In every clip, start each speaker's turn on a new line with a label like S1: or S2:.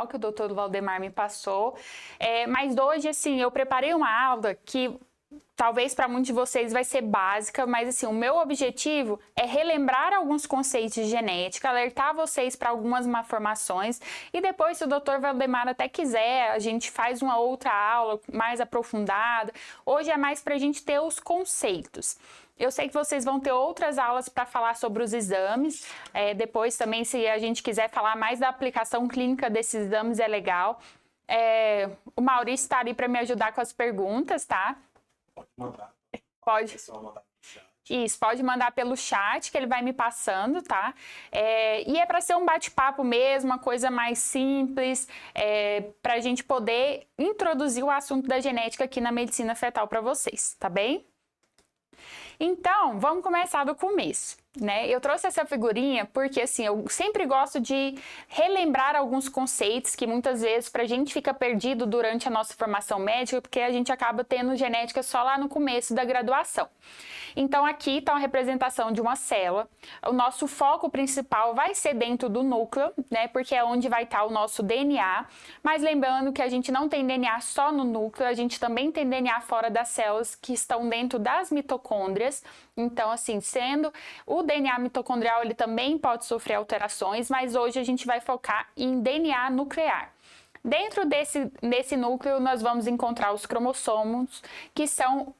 S1: Que o doutor Valdemar me passou, mas hoje, assim, eu preparei uma aula que talvez para muitos de vocês vai ser básica, mas assim, o meu objetivo é relembrar alguns conceitos de genética, alertar vocês para algumas malformações e depois, se o Dr. Valdemar até quiser, a gente faz uma outra aula mais aprofundada. Hoje é mais para a gente ter os conceitos. Eu sei que vocês vão ter outras aulas para falar sobre os exames. Depois também, se a gente quiser falar mais da aplicação clínica desses exames, é legal. O Maurício está ali para me ajudar com as perguntas, tá?
S2: Pode mandar.
S1: Pode. Isso, pode mandar pelo chat que ele vai me passando, tá? E é para ser um bate-papo mesmo, uma coisa mais simples, para a gente poder introduzir o assunto da genética aqui na medicina fetal para vocês, tá bem? Então, vamos começar do começo, né? Eu trouxe essa figurinha porque, assim, eu sempre gosto de relembrar alguns conceitos que muitas vezes pra gente fica perdido durante a nossa formação médica, porque a gente acaba tendo genética só lá no começo da graduação. Então, aqui está uma representação de uma célula. O nosso foco principal vai ser dentro do núcleo, né? Porque é onde vai estar o nosso DNA. Mas lembrando que a gente não tem DNA só no núcleo, a gente também tem DNA fora das células que estão dentro das mitocôndrias. Então, assim, sendo o DNA mitocondrial, ele também pode sofrer alterações, mas hoje a gente vai focar em DNA nuclear. Dentro desse núcleo, nós vamos encontrar os cromossomos, que são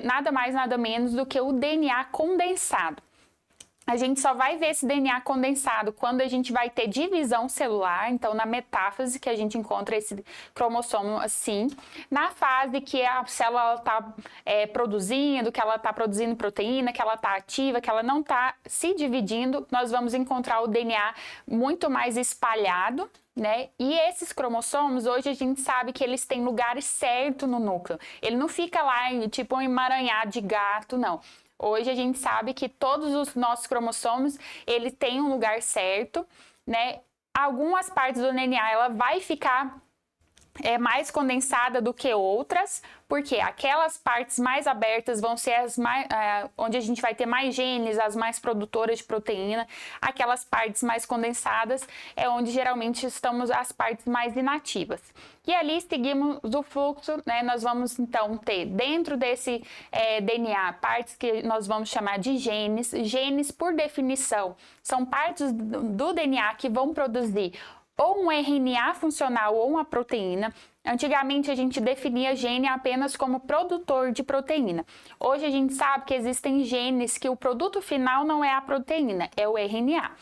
S1: nada mais, nada menos do que o DNA condensado. A gente só vai ver esse DNA condensado quando a gente vai ter divisão celular, então na metáfase que a gente encontra esse cromossomo assim, na fase que a célula está produzindo, que ela está produzindo proteína, que ela está ativa, que ela não está se dividindo, nós vamos encontrar o DNA muito mais espalhado, né? E esses cromossomos, hoje a gente sabe que eles têm lugares certos no núcleo. Ele não fica lá, tipo um emaranhado de gato, não. Hoje a gente sabe que todos os nossos cromossomos, ele tem um lugar certo, né? Algumas partes do DNA, ela vai ficar mais condensada do que outras, porque aquelas partes mais abertas vão ser as mais, onde a gente vai ter mais genes, as mais produtoras de proteína. Aquelas partes mais condensadas é onde geralmente estamos as partes mais inativas. E ali seguimos o fluxo, né? Nós vamos então ter dentro desse DNA partes que nós vamos chamar de genes. Genes, por definição, são partes do DNA que vão produzir ou um RNA funcional ou uma proteína. Antigamente a gente definia gene apenas como produtor de proteína. Hoje a gente sabe que existem genes que o produto final não é a proteína, é o RNA.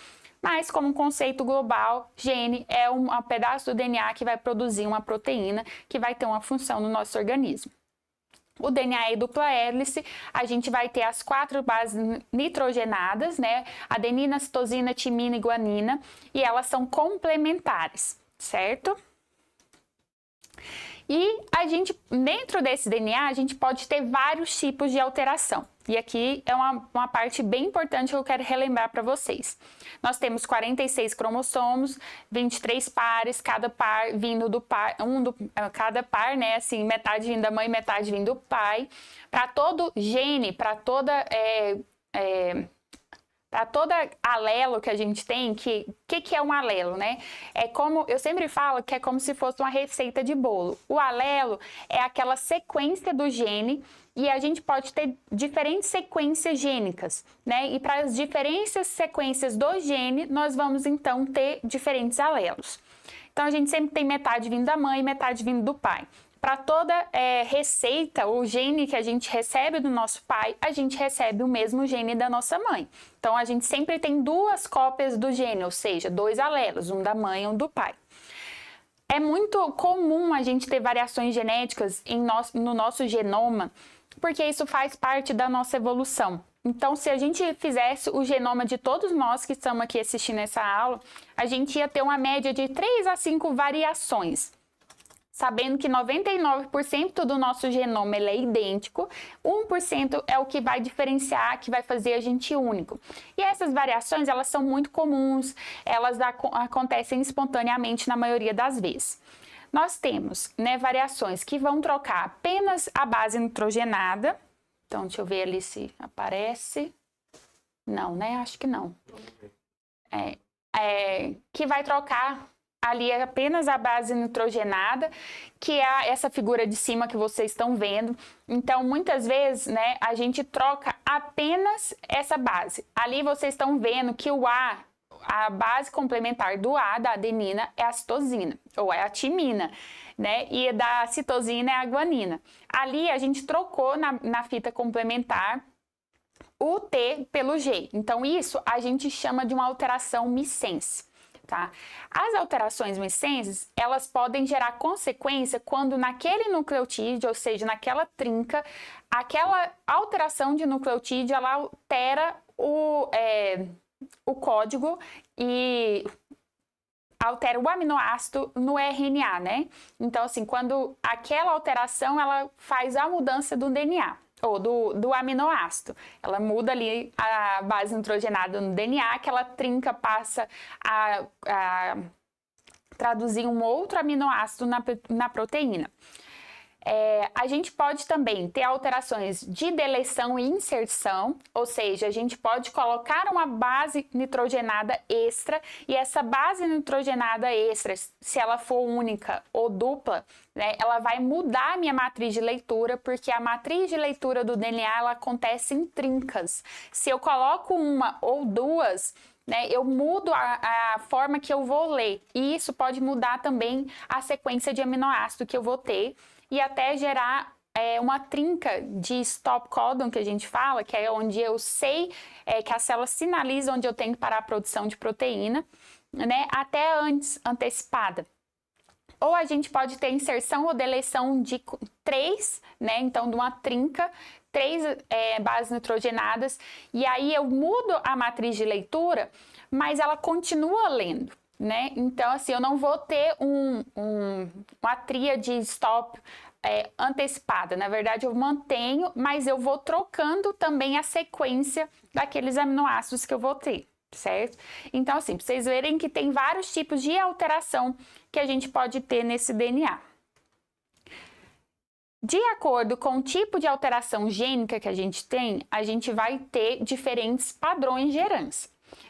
S1: Mas como um conceito global, gene é um pedaço do DNA que vai produzir uma proteína que vai ter uma função no nosso organismo. O DNA é dupla hélice, a gente vai ter as 4 bases nitrogenadas, né? Adenina, citosina, timina e guanina, e elas são complementares, certo? E a gente, dentro desse DNA, a gente pode ter vários tipos de alteração. E aqui é uma parte bem importante que eu quero relembrar para vocês. Nós temos 46 cromossomos, 23 pares, cada par vindo do pai, cada par, né, assim, metade vindo da mãe, metade vindo do pai. Para todo gene, para toda alelo que a gente tem, que é um alelo, né? É como, eu sempre falo que é como se fosse uma receita de bolo. O alelo é aquela sequência do gene e a gente pode ter diferentes sequências gênicas, né? E para as diferentes sequências do gene, nós vamos então ter diferentes alelos. Então a gente sempre tem metade vindo da mãe e metade vindo do pai. Para toda receita, o gene que a gente recebe do nosso pai, a gente recebe o mesmo gene da nossa mãe. Então, a gente sempre tem 2 cópias do gene, ou seja, 2 alelos, um da mãe e um do pai. É muito comum a gente ter variações genéticas no nosso genoma, porque isso faz parte da nossa evolução. Então, se a gente fizesse o genoma de todos nós que estamos aqui assistindo essa aula, a gente ia ter uma média de 3 a 5 variações. Sabendo que 99% do nosso genoma ele é idêntico, 1% é o que vai diferenciar, que vai fazer a gente único. E essas variações, elas são muito comuns, elas acontecem espontaneamente na maioria das vezes. Nós temos, né, variações que vão trocar apenas a base nitrogenada, Então, deixa eu ver ali se aparece. Não, né? Acho que não. Que vai trocar ali apenas a base nitrogenada, que é essa figura de cima que vocês estão vendo. Então, muitas vezes, né, a gente troca apenas essa base. Ali vocês estão vendo que o A, a base complementar do A, da adenina, é a citosina, ou é a timina, né? E da citosina é a guanina. Ali a gente trocou na fita complementar o T pelo G. Então, isso a gente chama de uma alteração missense. Tá? As alterações missenses, elas podem gerar consequência quando naquele nucleotídeo, ou seja, naquela trinca, aquela alteração de nucleotídeo, ela altera o código e altera o aminoácido no RNA, né? Então, assim, quando aquela alteração, ela faz a mudança do DNA. Ou do aminoácido. Ela muda ali a base nitrogenada no DNA, aquela trinca passa a traduzir um outro aminoácido na proteína. A gente pode também ter alterações de deleção e inserção, ou seja, a gente pode colocar uma base nitrogenada extra e essa base nitrogenada extra, se ela for única ou dupla, né, ela vai mudar a minha matriz de leitura, porque a matriz de leitura do DNA ela acontece em trincas. Se eu coloco uma ou duas, né, eu mudo a forma que eu vou ler e isso pode mudar também a sequência de aminoácido que eu vou ter e até gerar uma trinca de stop codon, que a gente fala, que é onde eu sei que a célula sinaliza onde eu tenho que parar a produção de proteína, né, até antes, antecipada. Ou a gente pode ter inserção ou deleção de 3, né, então de uma trinca, 3 bases nitrogenadas, e aí eu mudo a matriz de leitura, mas ela continua lendo. Né? Então, assim, eu não vou ter uma tríade stop antecipada. Na verdade, eu mantenho, mas eu vou trocando também a sequência daqueles aminoácidos que eu vou ter, certo? Então, assim, pra vocês verem que tem vários tipos de alteração que a gente pode ter nesse DNA. De acordo com o tipo de alteração gênica que a gente tem, a gente vai ter diferentes padrões de herança.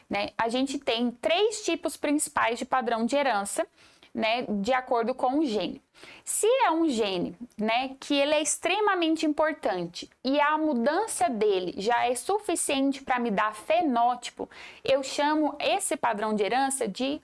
S1: Né? A gente tem 3 tipos principais de padrão de herança, né, de acordo com o gene. Se é um gene, né, que ele é extremamente importante e a mudança dele já é suficiente para me dar fenótipo, eu chamo esse padrão de herança de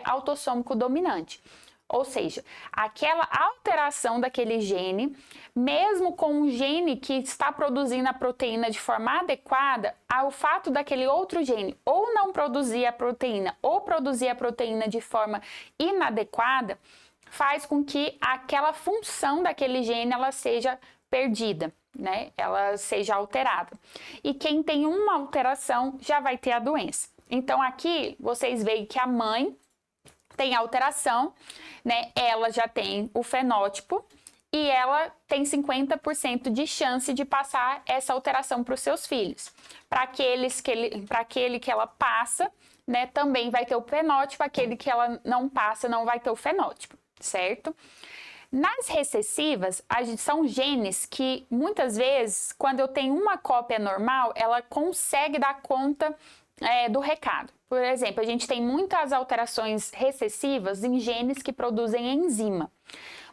S1: autossômico dominante. Ou seja, aquela alteração daquele gene, mesmo com um gene que está produzindo a proteína de forma adequada, o fato daquele outro gene ou não produzir a proteína ou produzir a proteína de forma inadequada, faz com que aquela função daquele gene ela seja perdida, né? Ela seja alterada. E quem tem uma alteração já vai ter a doença. Então aqui vocês veem que a mãe tem alteração, né? Ela já tem o fenótipo e ela tem 50% de chance de passar essa alteração para os seus filhos. Para aquele que ela passa, né, também vai ter o fenótipo, aquele que ela não passa não vai ter o fenótipo, certo? Nas recessivas, são genes que muitas vezes, quando eu tenho uma cópia normal, ela consegue dar conta do recado. Por exemplo, a gente tem muitas alterações recessivas em genes que produzem enzima.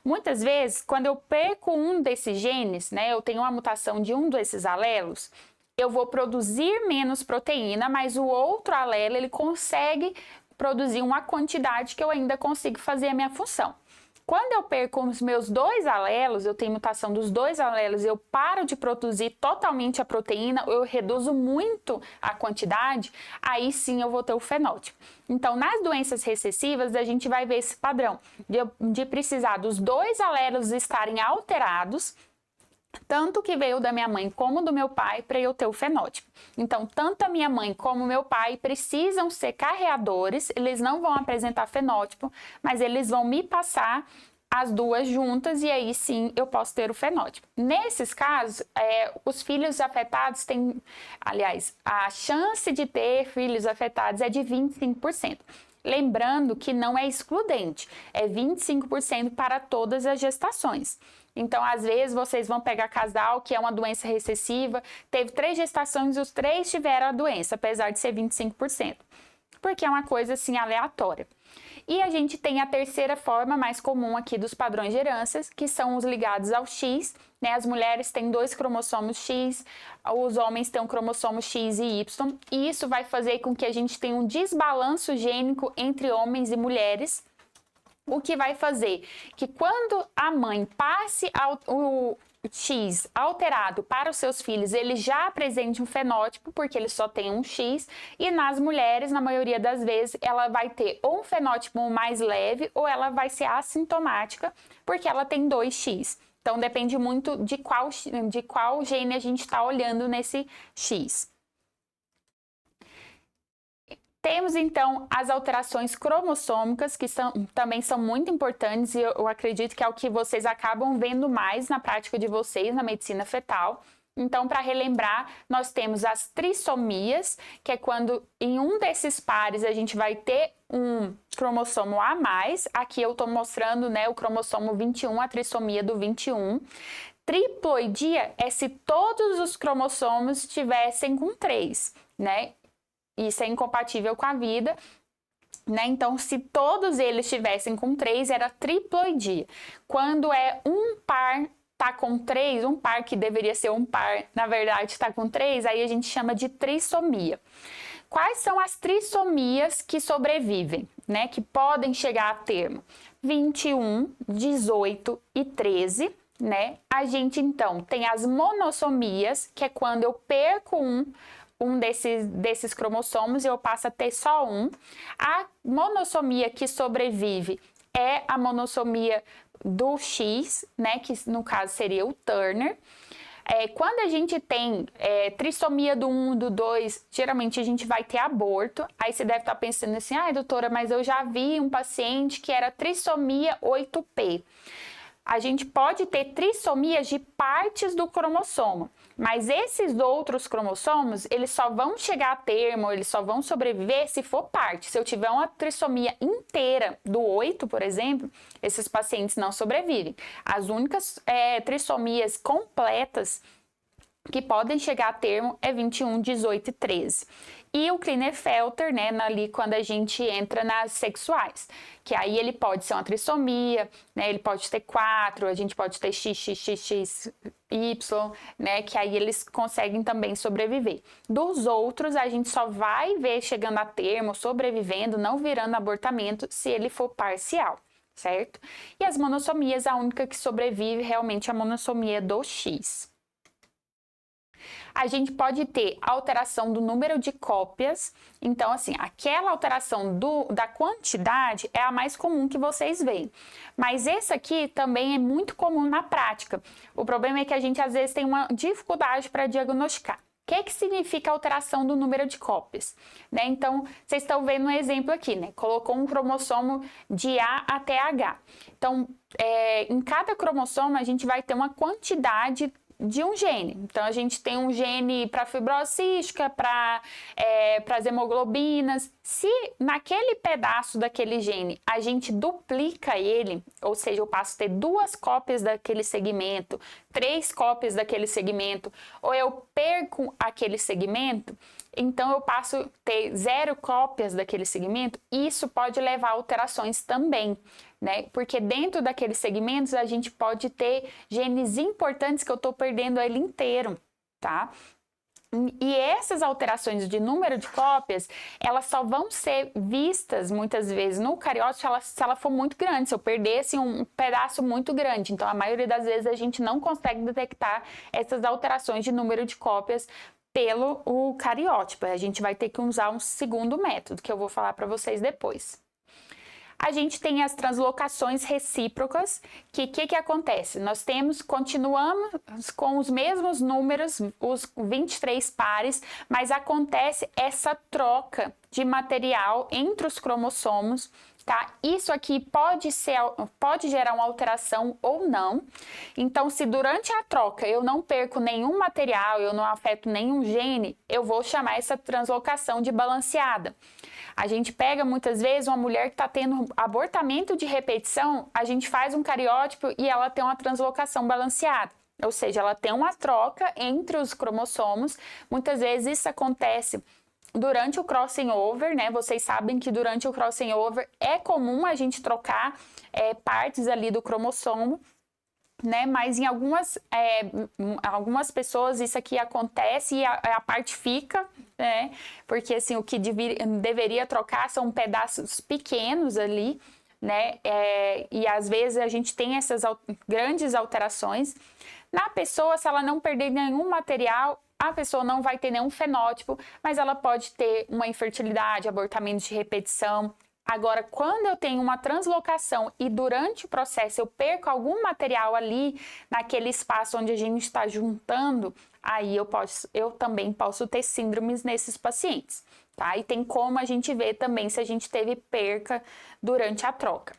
S1: Muitas vezes, quando eu perco um desses genes, né, eu tenho uma mutação de um desses alelos, eu vou produzir menos proteína, mas o outro alelo ele consegue produzir uma quantidade que eu ainda consigo fazer a minha função. Quando eu perco os meus 2 alelos, eu tenho mutação dos 2 alelos, eu paro de produzir totalmente a proteína, eu reduzo muito a quantidade, aí sim eu vou ter o fenótipo. Então, nas doenças recessivas, a gente vai ver esse padrão de precisar dos 2 alelos estarem alterados, tanto que veio da minha mãe como do meu pai, para eu ter o fenótipo. Então, tanto a minha mãe como o meu pai precisam ser carreadores, eles não vão apresentar fenótipo, mas eles vão me passar as duas juntas e aí sim eu posso ter o fenótipo. Nesses casos, os filhos afetados têm, aliás, a chance de ter filhos afetados é de 25%. Lembrando que não é excludente, é 25% para todas as gestações. Então, às vezes, vocês vão pegar casal que é uma doença recessiva, teve 3 gestações e os 3 tiveram a doença, apesar de ser 25%. Porque é uma coisa, assim, aleatória. E a gente tem a terceira forma mais comum aqui dos padrões de heranças, que são os ligados ao X, né? As mulheres têm 2 cromossomos X, os homens têm um cromossomo X e Y, e isso vai fazer com que a gente tenha um desbalanço gênico entre homens e mulheres, o que vai fazer que quando a mãe passe o X alterado para os seus filhos, ele já apresente um fenótipo, porque ele só tem um X, e nas mulheres, na maioria das vezes, ela vai ter ou um fenótipo mais leve, ou ela vai ser assintomática, porque ela tem 2X. Então, depende muito de qual gene a gente está olhando nesse X. Temos, então, as alterações cromossômicas, que também são muito importantes e eu acredito que é o que vocês acabam vendo mais na prática de vocês na medicina fetal. Então, para relembrar, nós temos as trissomias, que é quando em um desses pares a gente vai ter um cromossomo a mais. Aqui eu estou mostrando, né, o cromossomo 21, a trissomia do 21. Triploidia é se todos os cromossomos estivessem com 3, né? Isso é incompatível com a vida, né? Então, se todos eles estivessem com 3, era triploidia. Quando é um par tá com 3, um par que deveria ser um par, na verdade está com 3, aí a gente chama de trissomia. Quais são as trissomias que sobrevivem, né? Que podem chegar a termo? 21, 18 e 13, né? A gente, então, tem as monossomias, que é quando eu perco um desses cromossomos e eu passo a ter só um. A monossomia que sobrevive é a monossomia do X, né, que no caso seria o Turner. Quando a gente tem trissomia do 1, do 2, geralmente a gente vai ter aborto. Aí você deve estar pensando assim, doutora, mas eu já vi um paciente que era trissomia 8p. A gente pode ter trissomias de partes do cromossomo, mas esses outros cromossomos, eles só vão chegar a termo, eles só vão sobreviver se for parte. Se eu tiver uma trissomia inteira do 8, por exemplo, esses pacientes não sobrevivem. As únicas trissomias completas que podem chegar a termo é 21, 18 e 13. E o Klinefelter, né, ali quando a gente entra nas sexuais, que aí ele pode ser uma trissomia, né, ele pode ter 4, a gente pode ter XXXXY, né, que aí eles conseguem também sobreviver. Dos outros, a gente só vai ver chegando a termo, sobrevivendo, não virando abortamento, se ele for parcial, certo? E as monossomias, a única que sobrevive realmente é a monossomia do X. A gente pode ter alteração do número de cópias. Então, assim, aquela alteração da quantidade é a mais comum que vocês veem. Mas esse aqui também é muito comum na prática. O problema é que a gente, às vezes, tem uma dificuldade para diagnosticar. O que significa alteração do número de cópias? Né? Então, vocês estão vendo um exemplo aqui, né? Colocou um cromossomo de A até H. Então, em cada cromossomo, a gente vai ter uma quantidade de um gene. Então, a gente tem um gene para fibrose cística, para as hemoglobinas. Se naquele pedaço daquele gene a gente duplica ele, ou seja, eu passo a ter 2 cópias daquele segmento, 3 cópias daquele segmento, ou eu perco aquele segmento, então eu passo a ter 0 cópias daquele segmento, isso pode levar a alterações também, né? Porque dentro daqueles segmentos a gente pode ter genes importantes que eu estou perdendo ele inteiro, tá? E essas alterações de número de cópias, elas só vão ser vistas muitas vezes no cariótipo se ela for muito grande, se eu perdesse um pedaço muito grande. Então, a maioria das vezes a gente não consegue detectar essas alterações de número de cópias pelo cariótipo. A gente vai ter que usar um segundo método, que eu vou falar para vocês depois. A gente tem as translocações recíprocas, que acontece? Nós continuamos com os mesmos números, os 23 pares, mas acontece essa troca de material entre os cromossomos, tá? Isso aqui pode gerar uma alteração ou não. Então, se durante a troca eu não perco nenhum material, eu não afeto nenhum gene, eu vou chamar essa translocação de balanceada. A gente pega muitas vezes uma mulher que está tendo abortamento de repetição, a gente faz um cariótipo e ela tem uma translocação balanceada. Ou seja, ela tem uma troca entre os cromossomos. Muitas vezes isso acontece durante o crossing over, né? Vocês sabem que durante o crossing over é comum a gente trocar partes ali do cromossomo, né? Mas em algumas pessoas isso aqui acontece e a parte fica, né? Porque assim, o que deveria trocar são pedaços pequenos ali, né? E às vezes a gente tem essas grandes alterações. Na pessoa, se ela não perder nenhum material, a pessoa não vai ter nenhum fenótipo, mas ela pode ter uma infertilidade, abortamento de repetição. Agora, quando eu tenho uma translocação e durante o processo eu perco algum material ali, naquele espaço onde a gente está juntando, aí eu também posso ter síndromes nesses pacientes, tá? E tem como a gente ver também se a gente teve perca durante a troca.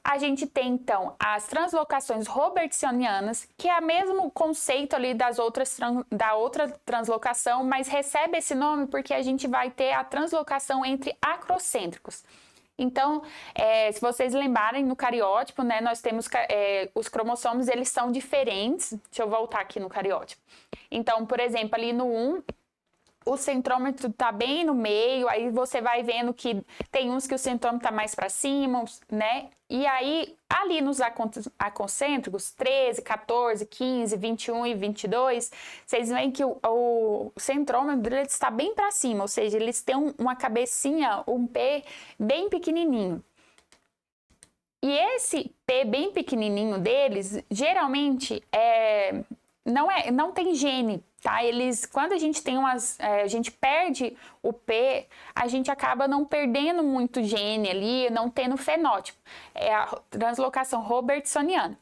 S1: A gente tem, então, as translocações robertsonianas, que é o mesmo conceito ali da outra translocação, mas recebe esse nome porque a gente vai ter a translocação entre acrocêntricos. Então, se vocês lembrarem, no cariótipo, né, nós temos os cromossomos, eles são diferentes. Deixa eu voltar aqui no cariótipo. Então, por exemplo, ali no 1, o centrômetro está bem no meio, aí você vai vendo que tem uns que o centrômetro está mais para cima, né? E aí, ali nos aconcêntricos, 13, 14, 15, 21 e 22, vocês veem que o centrômetro está bem para cima, ou seja, eles têm uma cabecinha, um P bem pequenininho. E esse P bem pequenininho deles, geralmente, não tem gene, tá? Quando a gente tem a gente perde o P, a gente acaba não perdendo muito gene ali, não tendo fenótipo. É a translocação robertsoniana.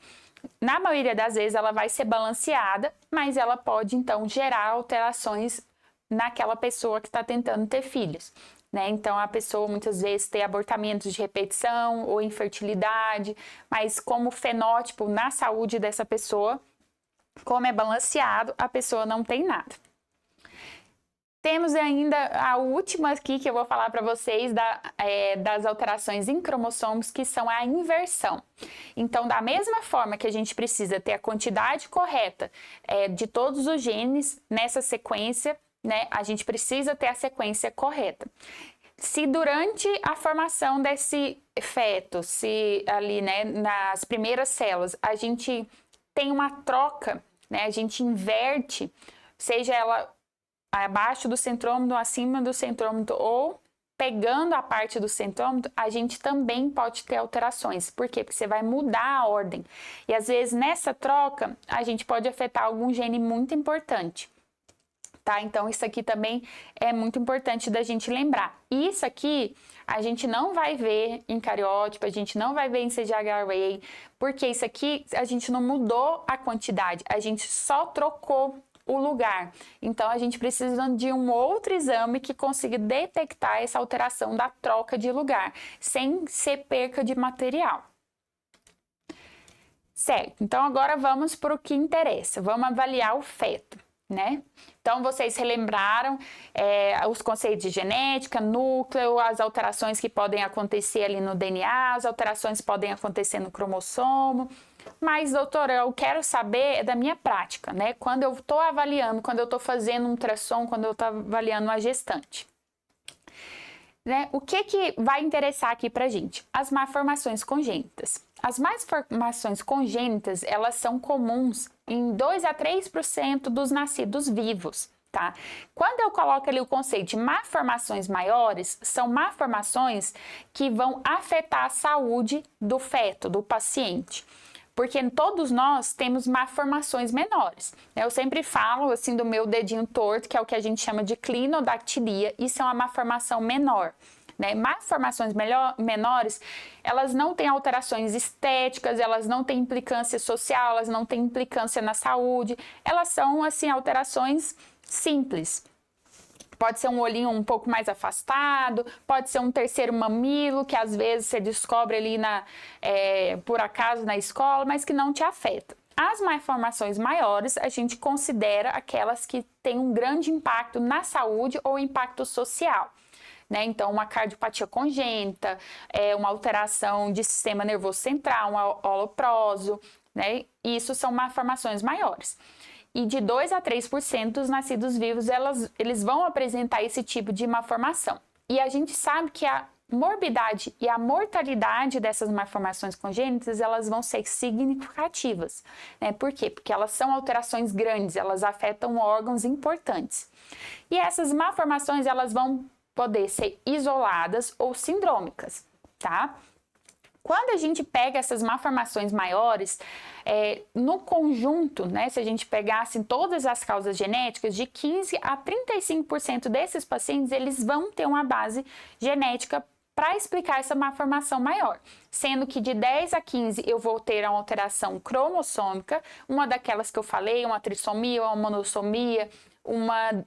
S1: Na maioria das vezes ela vai ser balanceada, mas ela pode então gerar alterações naquela pessoa que está tentando ter filhos, né? Então a pessoa muitas vezes tem abortamentos de repetição ou infertilidade, mas como fenótipo na saúde dessa pessoa, como é balanceado, a pessoa não tem nada. Temos ainda a última aqui que eu vou falar para vocês das alterações em cromossomos, que são a inversão. Então, da mesma forma que a gente precisa ter a quantidade correta de todos os genes nessa sequência, né, a gente precisa ter a sequência correta. Se durante a formação desse feto, se ali, né, nas primeiras células, a gente tem uma troca, né, a gente inverte, seja ela abaixo do centrômetro, acima do centrômetro ou pegando a parte do centrômetro, a gente também pode ter alterações. Por quê? Porque você vai mudar a ordem. E às vezes nessa troca, a gente pode afetar algum gene muito importante. Tá? Então isso aqui também é muito importante da gente lembrar. E isso aqui a gente não vai ver em cariótipo, a gente não vai ver em CGH-Array, porque isso aqui a gente não mudou a quantidade, a gente só trocou o lugar. Então a gente precisa de um outro exame que consiga detectar essa alteração da troca de lugar, sem ser perca de material. Certo, então agora vamos para o que interessa, vamos avaliar o feto, né? Então, vocês relembraram os conceitos de genética, núcleo, as alterações que podem acontecer ali no DNA, as alterações que podem acontecer no cromossomo. Mas, doutora, eu quero saber da minha prática, né? Quando eu estou avaliando, quando eu estou fazendo um ultrassom, quando eu estou avaliando uma gestante. Né? O que vai interessar aqui pra gente? As malformações congênitas. As malformações congênitas, elas são comuns em 2 a 3% dos nascidos vivos, tá? Quando eu coloco ali o conceito de malformações maiores, são malformações que vão afetar a saúde do feto, do paciente. Porque todos nós temos malformações menores. Eu sempre falo assim do meu dedinho torto, que é o que a gente chama de clinodactilia, isso é uma malformação menor. Né? Malformações menores, elas não têm alterações estéticas, elas não têm implicância social, elas não têm implicância na saúde, elas são assim alterações simples. Pode ser um olhinho um pouco mais afastado, pode ser um terceiro mamilo, que às vezes você descobre ali por acaso na escola, mas que não te afeta. As malformações maiores, a gente considera aquelas que têm um grande impacto na saúde ou impacto social. Né? Então, uma cardiopatia congênita, uma alteração de sistema nervoso central, um holoproso, né? Isso são malformações maiores. E de 2 a 3% dos nascidos vivos, eles vão apresentar esse tipo de malformação. E a gente sabe que a morbidade e a mortalidade dessas malformações congênitas, elas vão ser significativas. Né? Por quê? Porque elas são alterações grandes, elas afetam órgãos importantes. E essas malformações, elas vão poder ser isoladas ou sindrômicas, tá? Quando a gente pega essas malformações maiores, no conjunto, né, se a gente pegasse todas as causas genéticas, de 15 a 35% desses pacientes, eles vão ter uma base genética para explicar essa malformação maior, sendo que de 10 a 15 eu vou ter uma alteração cromossômica, uma daquelas que eu falei, uma trissomia, uma monossomia, uma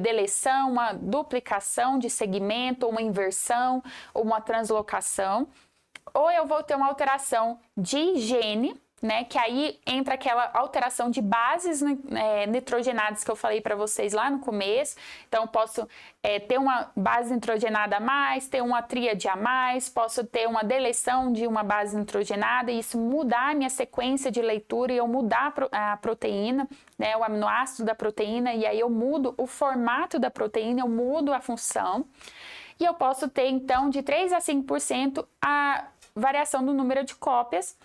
S1: deleção, uma duplicação de segmento, uma inversão, ou uma translocação, ou eu vou ter uma alteração de gene, né, que aí entra aquela alteração de bases nitrogenadas que eu falei para vocês lá no começo. Então, eu posso ter uma base nitrogenada a mais, ter uma tríade a mais, posso ter uma deleção de uma base nitrogenada e isso mudar a minha sequência de leitura e eu mudar a proteína, né, o aminoácido da proteína, e aí eu mudo o formato da proteína, eu mudo a função. E eu posso ter, então, de 3 a 5% a variação do número de cópias,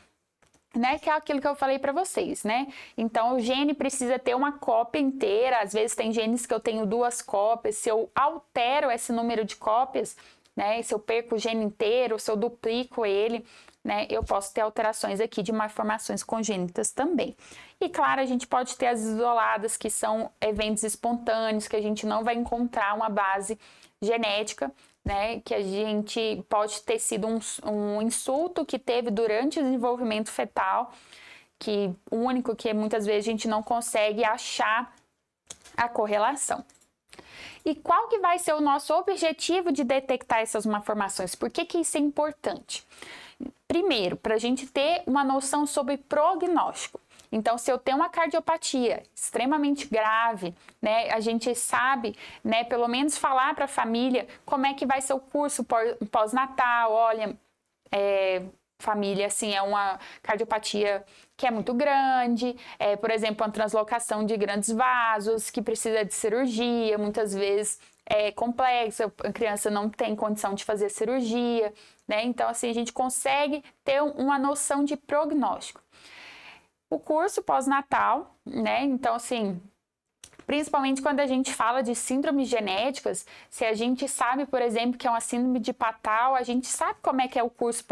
S1: né, que é aquilo que eu falei para vocês, né? Então, o gene precisa ter uma cópia inteira. Às vezes tem genes que eu tenho 2 cópias. Se eu altero esse número de cópias, né, se eu perco o gene inteiro, se eu duplico ele, né, eu posso ter alterações aqui de malformações congênitas também. E claro, a gente pode ter as isoladas, que são eventos espontâneos, que a gente não vai encontrar uma base genética, né, que a gente pode ter sido um insulto que teve durante o desenvolvimento fetal, que único que muitas vezes a gente não consegue achar a correlação. E qual que vai ser o nosso objetivo de detectar essas malformações? Por que isso é importante? Primeiro, para a gente ter uma noção sobre prognóstico. Então, se eu tenho uma cardiopatia extremamente grave, né, a gente sabe, né, pelo menos falar para a família como é que vai ser o curso pós-natal. Olha, família, assim, é uma cardiopatia que é muito grande, por exemplo, uma translocação de grandes vasos, que precisa de cirurgia, muitas vezes é complexa, a criança não tem condição de fazer cirurgia, né? Então, assim, a gente consegue ter uma noção de prognóstico. O curso pós-natal, né? Então, assim, principalmente quando a gente fala de síndromes genéticas, se a gente sabe, por exemplo, que é uma síndrome de Patau, a gente sabe como é que é o curso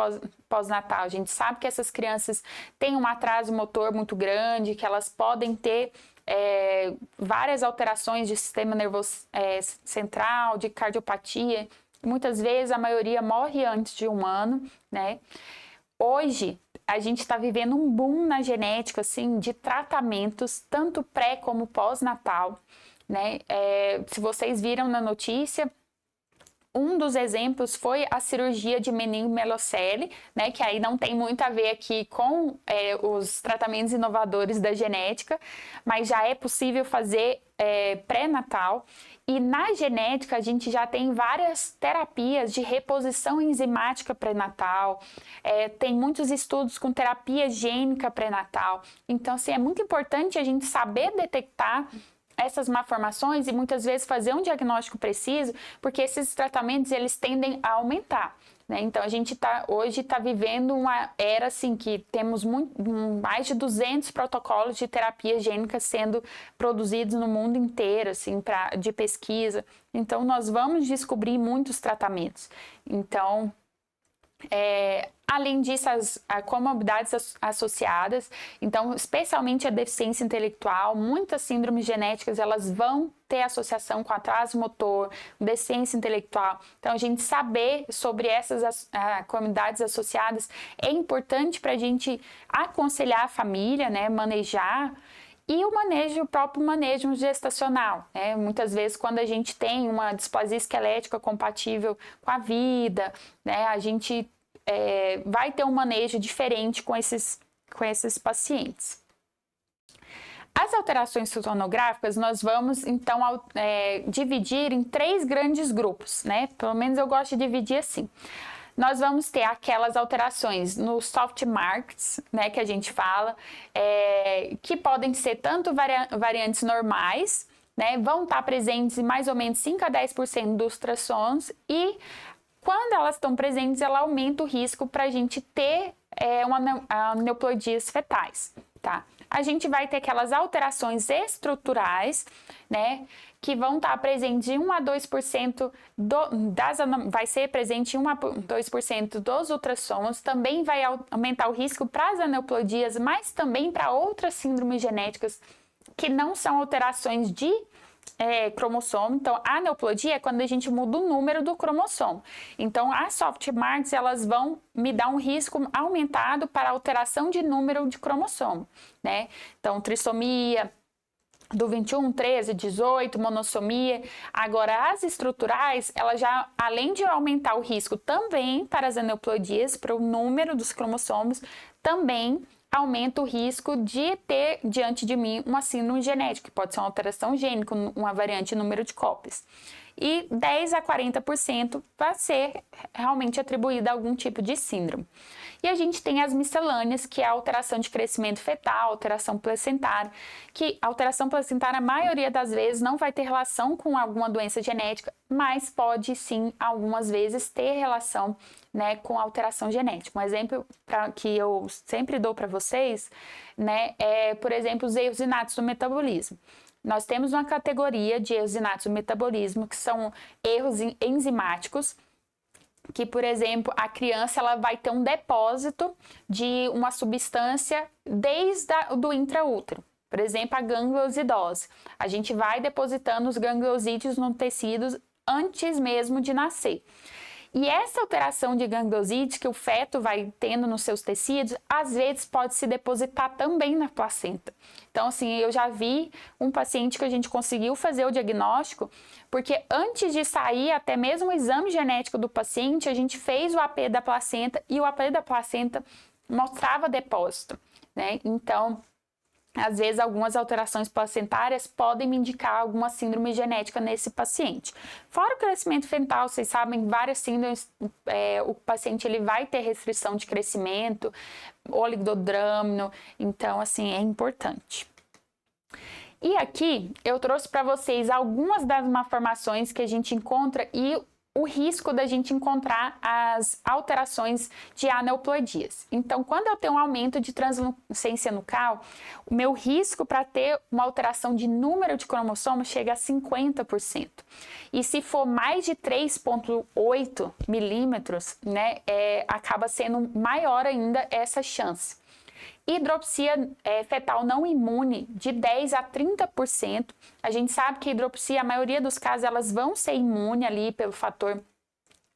S1: pós-natal, a gente sabe que essas crianças têm um atraso motor muito grande, que elas podem ter várias alterações de sistema nervoso central, de cardiopatia. Muitas vezes a maioria morre antes de 1 ano, né? Hoje, a gente está vivendo um boom na genética, assim, de tratamentos, tanto pré como pós-natal, né? Se vocês viram na notícia, um dos exemplos foi a cirurgia de meningomelocele, né? Que aí não tem muito a ver aqui com os tratamentos inovadores da genética, mas já é possível fazer pré-natal. E na genética a gente já tem várias terapias de reposição enzimática pré-natal, tem muitos estudos com terapia gênica pré-natal. Então, assim, é muito importante a gente saber detectar essas malformações e muitas vezes fazer um diagnóstico preciso, porque esses tratamentos eles tendem a aumentar. Então, a gente hoje está vivendo uma era assim, que temos mais de 200 protocolos de terapia gênica sendo produzidos no mundo inteiro, assim, de pesquisa. Então, nós vamos descobrir muitos tratamentos. Então, além disso, as comorbidades associadas, então, especialmente a deficiência intelectual, muitas síndromes genéticas, elas vão ter associação com atraso motor, deficiência intelectual. Então, a gente saber sobre essas comorbidades associadas é importante para a gente aconselhar a família, né, manejar. E o próprio manejo gestacional, né? Muitas vezes quando a gente tem uma displasia esquelética compatível com a vida, né? A gente vai ter um manejo diferente com esses pacientes. As alterações sonográficas nós vamos então dividir em 3 grandes grupos, né? Pelo menos eu gosto de dividir assim. Nós vamos ter aquelas alterações no soft marks, né, que a gente fala, que podem ser tanto variantes normais, né, vão estar presentes em mais ou menos 5 a 10% dos ultrassons, e quando elas estão presentes, ela aumenta o risco para a gente ter aneuploidias fetais, tá? A gente vai ter aquelas alterações estruturais, né, que vão estar presentes em 1 a 2% vai ser presente em 1 a 2% dos ultrassons, também vai aumentar o risco para as aneuploidias, mas também para outras síndromes genéticas que não são alterações de cromossomo. Então, a aneuploidia é quando a gente muda o número do cromossomo. Então, as soft marks, elas vão me dar um risco aumentado para alteração de número de cromossomo, né? Então, trissomia do 21, 13, 18, monossomia. Agora, as estruturais, elas já, além de aumentar o risco também para as aneuploidias, para o número dos cromossomos, também aumenta o risco de ter diante de mim uma síndrome genética, que pode ser uma alteração gênica, uma variante em número de cópias. E 10 a 40% vai ser realmente atribuída a algum tipo de síndrome. E a gente tem as miscelâneas, que é a alteração de crescimento fetal, alteração placentária, que a alteração placentária, a maioria das vezes, não vai ter relação com alguma doença genética, mas pode sim, algumas vezes, ter relação, né, com alteração genética. Um exemplo que eu sempre dou para vocês, né, é, por exemplo, os erros inatos do metabolismo. Nós temos uma categoria de erros inatos do metabolismo, que são erros enzimáticos, que, por exemplo, a criança ela vai ter um depósito de uma substância desde o intraútero. Por exemplo, a gangliosidose. A gente vai depositando os gangliosídeos nos tecidos antes mesmo de nascer. E essa alteração de gangliosídeos que o feto vai tendo nos seus tecidos, às vezes pode se depositar também na placenta. Então, assim, eu já vi um paciente que a gente conseguiu fazer o diagnóstico, porque antes de sair até mesmo o exame genético do paciente, a gente fez o AP da placenta e o AP da placenta mostrava depósito, né? Então, às vezes, algumas alterações placentárias podem me indicar alguma síndrome genética nesse paciente. Fora o crescimento fetal, vocês sabem, várias síndromes, o paciente ele vai ter restrição de crescimento, oligodrâmino, então, assim, é importante. E aqui, eu trouxe para vocês algumas das malformações que a gente encontra e o risco da gente encontrar as alterações de aneuploidias. Então, quando eu tenho um aumento de translucência nucal, o meu risco para ter uma alteração de número de cromossomos chega a 50%. E se for mais de 3,8 milímetros, né, acaba sendo maior ainda essa chance. Hidropsia fetal não imune de 10 a 30%. A gente sabe que a hidropsia, a maioria dos casos, elas vão ser imunes ali pelo fator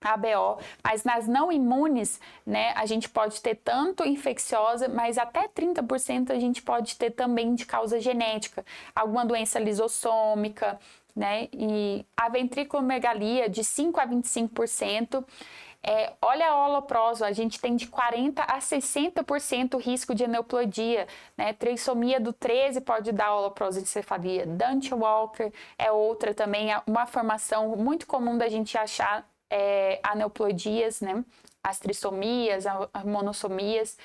S1: ABO, mas nas não imunes, né, a gente pode ter tanto infecciosa, mas até 30% a gente pode ter também de causa genética, alguma doença lisossômica, né, e a ventriculomegalia de 5 a 25%. Olha a holoproso, a gente tem de 40 a 60% risco de aneuploidia, né? Trissomia do 13 pode dar holoprosencefalia. Dante-Walker é outra também, é uma formação muito comum da gente achar aneuploidias, né? As trissomias, as monossomias.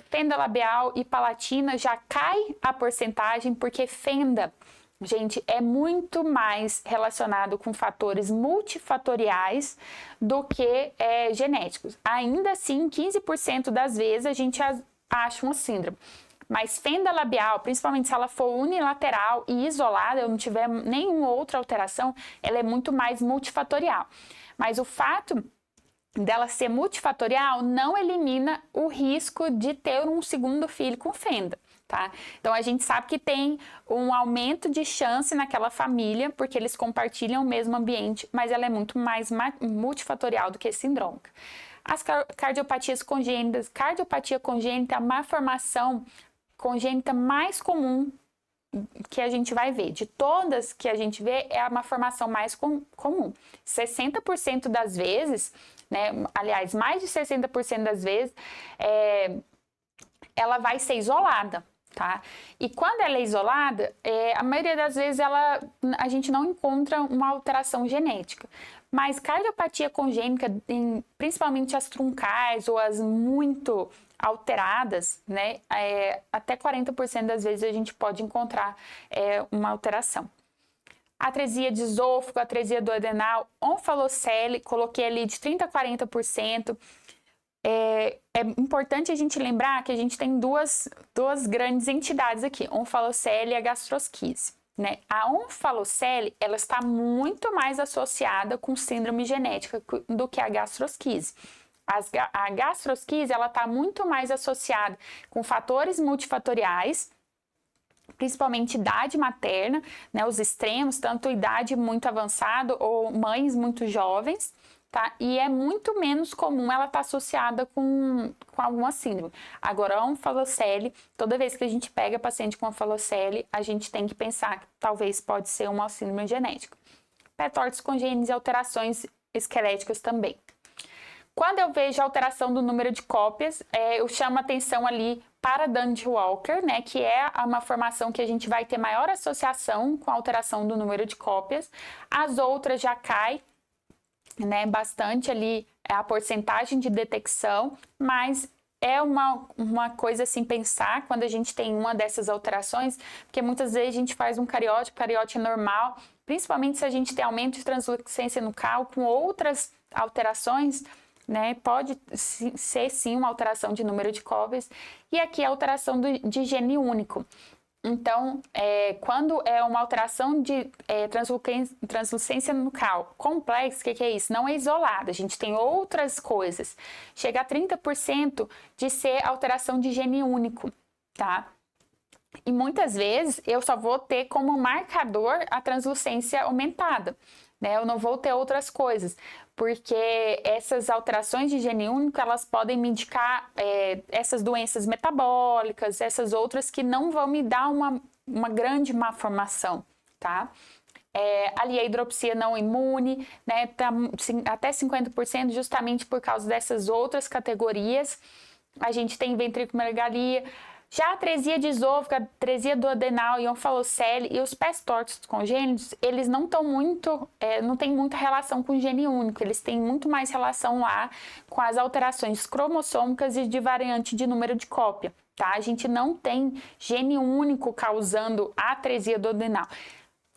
S1: Fenda labial e palatina já cai a porcentagem, porque fenda, gente, é muito mais relacionado com fatores multifatoriais do que genéticos. Ainda assim, 15% das vezes a gente acha uma síndrome. Mas fenda labial, principalmente se ela for unilateral e isolada, eu não tiver nenhuma outra alteração, ela é muito mais multifatorial. Mas o fato dela ser multifatorial não elimina o risco de ter um segundo filho com fenda. Tá? Então, a gente sabe que tem um aumento de chance naquela família, porque eles compartilham o mesmo ambiente, mas ela é muito mais multifatorial do que sindrômica. As cardiopatias congênitas, cardiopatia congênita é a malformação congênita mais comum que a gente vai ver. De todas que a gente vê, é uma formação mais comum. 60% das vezes, né, aliás, mais de 60% das vezes, ela vai ser isolada, tá? E quando ela é isolada, a maioria das vezes a gente não encontra uma alteração genética. Mas cardiopatia congênita, principalmente as truncais ou as muito alteradas, né? Até 40% das vezes a gente pode encontrar uma alteração. Atresia de esôfago, atresia do adenal, onfalocele, coloquei ali de 30% a 40%. É importante a gente lembrar que a gente tem duas grandes entidades aqui, onfalocele e a gastrosquise. Né? A onfalocele, ela está muito mais associada com síndrome genética do que a gastrosquise. A gastrosquise, ela está muito mais associada com fatores multifatoriais, principalmente idade materna, né? Os extremos, tanto idade muito avançada ou mães muito jovens, tá? E é muito menos comum ela estar associada com alguma síndrome. Agora, a onfalocele, toda vez que a gente pega paciente com onfalocele, a gente tem que pensar que talvez pode ser uma síndrome genética. Pé-tortos congênitos e alterações esqueléticas também. Quando eu vejo a alteração do número de cópias, eu chamo atenção ali para Dunning-Walker, né, que é uma formação que a gente vai ter maior associação com a alteração do número de cópias. As outras já cai, né, bastante ali a porcentagem de detecção, mas é uma coisa assim pensar quando a gente tem uma dessas alterações, porque muitas vezes a gente faz um cariótipo é normal, principalmente se a gente tem aumento de translucência nucal com outras alterações, né, pode ser sim uma alteração de número de cópias, e aqui a alteração de gene único. Então, quando é uma alteração de translucência nucal complexa, o que é isso? Não é isolada, a gente tem outras coisas. Chega a 30% de ser alteração de gene único, tá? E muitas vezes eu só vou ter como marcador a translucência aumentada, né? Eu não vou ter outras coisas, porque essas alterações de gene único, elas podem me indicar essas doenças metabólicas, essas outras que não vão me dar uma grande malformação, tá? Ali a hidropsia não imune, né? Tá, até 50% justamente por causa dessas outras categorias. A gente tem ventriculomegalia. Já a atresia de esôfago, a atresia do adenal e onfalocele e os pés tortos congênitos, eles não tem muita relação com gene único, eles têm muito mais relação lá com as alterações cromossômicas e de variante de número de cópia, tá? A gente não tem gene único causando a atresia do adenal.